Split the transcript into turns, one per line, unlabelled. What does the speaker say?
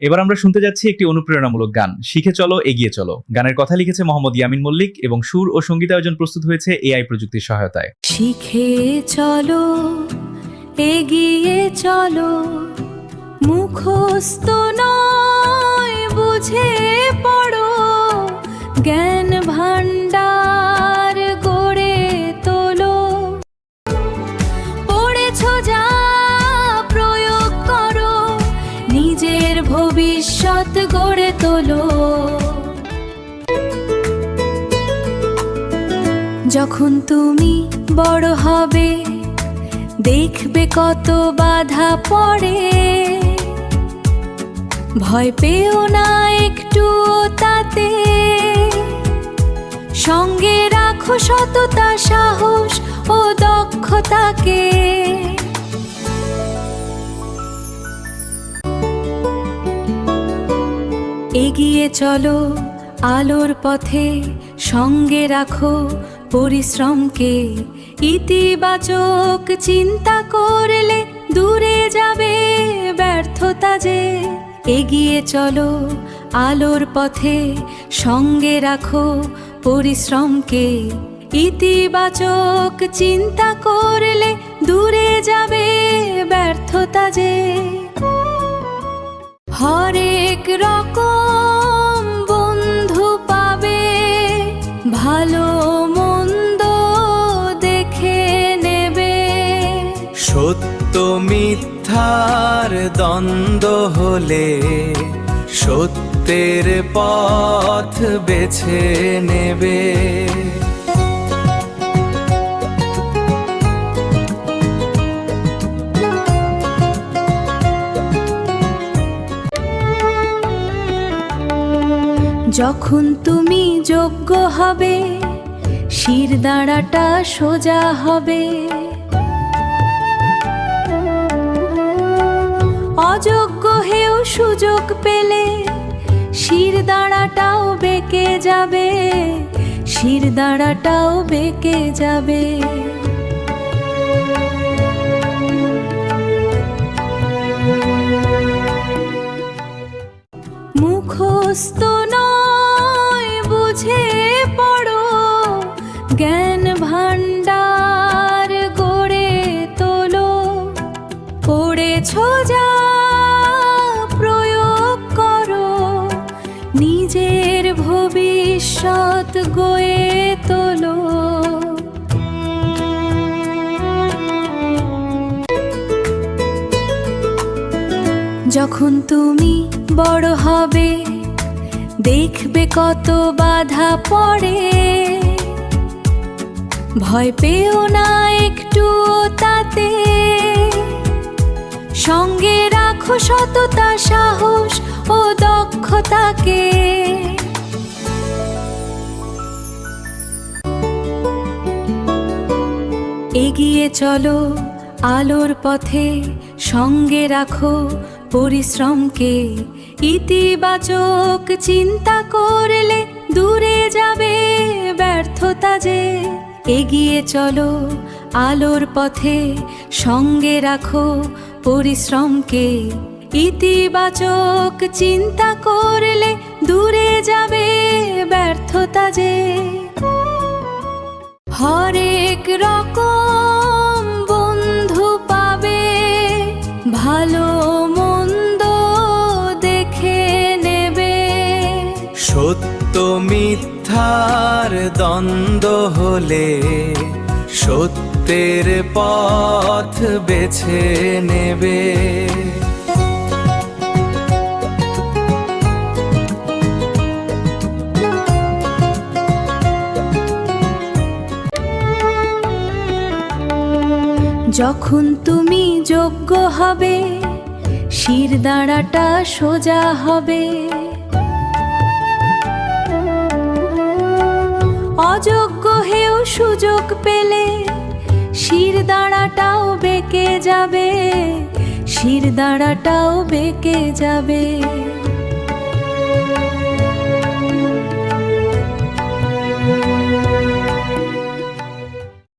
এবার আমরা শুনতে যাচ্ছি একটি অনুপ্রেরণামূলক গান, শিখে চলো এগিয়ে চলো। গানের কথা লিখেছে মোহাম্মদ ইয়ামিন মল্লিক এবং সুর ও সঙ্গীতায়োজন প্রস্তুত হয়েছে এআই প্রযুক্তির সহায়তায়।
শিখে চলো এগিয়ে চলো, মুখস্থ নয় বুঝে পড়ো, জ্ঞান ভান্ডার গড়ে তোলো। পড়েছো যা প্রয়োগ করো, নিজের ভবিষ্যৎ গড়ে তোলো। যখন তুমি বড় হবে দেখবে কত বাধা পড়ে, ভয় পেও না একটু তাতে, সঙ্গে রাখো সততা, সাহস ও দক্ষতাকে। এগিয়ে চলো আলোর পথে, সঙ্গে রাখো পরিশ্রমকে। ইতিবাচক চিন্তা করলে দূরে যাবে ব্যর্থতা যে। এগিয়ে চলো আলোর পথে, সঙ্গে রাখো পরিশ্রমকে। ইতিবাচক চিন্তা করলে দূরে যাবে ব্যর্থতা যে। হরেক রকম বন্ধু পাবে, ভালো মন্দ দেখে নেবে।
সত্য মিথ্যার দ্বন্দ্ব হলে সত্যের পথ বেছে নেবে।
যখন তুমি যোগ্য হবে শিরদাঁড়াটা সোজা হবে, অযোগ্য হেও সুযোগ পেলে শিরদাঁড়াটাও বেঁকে যাবে, শিরদাঁড়াটাও বেঁকে যাবে। মুখস্থ নয় বুঝে পড়ো, জ্ঞান ভান্ডার গড়ে তোলো। পড়েছো যা প্রয়োগ করো, নিজের ভবিষ্যৎ গড়ে তোলো। যখন তুমি বড় হবে দেখবে কত বাধা পড়ে, ভয় পেও না একটু তাতে, সঙ্গে রাখো সততা, সাহস ও দক্ষতাকে। এগিয়ে চলো আলোর পথে, সঙ্গে রাখো পরিশ্রমকে। ইতিবাচক চিন্তা করলে দূরে যাবে ব্যর্থতা যে। এগিয়ে চলো আলোর পথে, সঙ্গে রাখো পরিশ্রমকে। ইতিবাচক চিন্তা করলে দূরে যাবে ব্যর্থতা যে। হরেক রকম বন্ধু পাবে, ভালো মন্দ দেখে নেবে।
সত্য মিথ্যার দ্বন্দ্ব হলে সত্যের পথ বেছে নেবে।
যখন তুমি যোগ্য হবে শিরদাঁড়াটা সোজা হবে, অযোগ্য হেও সুযোগ পেলে শিরদাঁড়াটাও বেঁকে যাবে, শিরদাঁড়াটাও বেঁকে যাবে।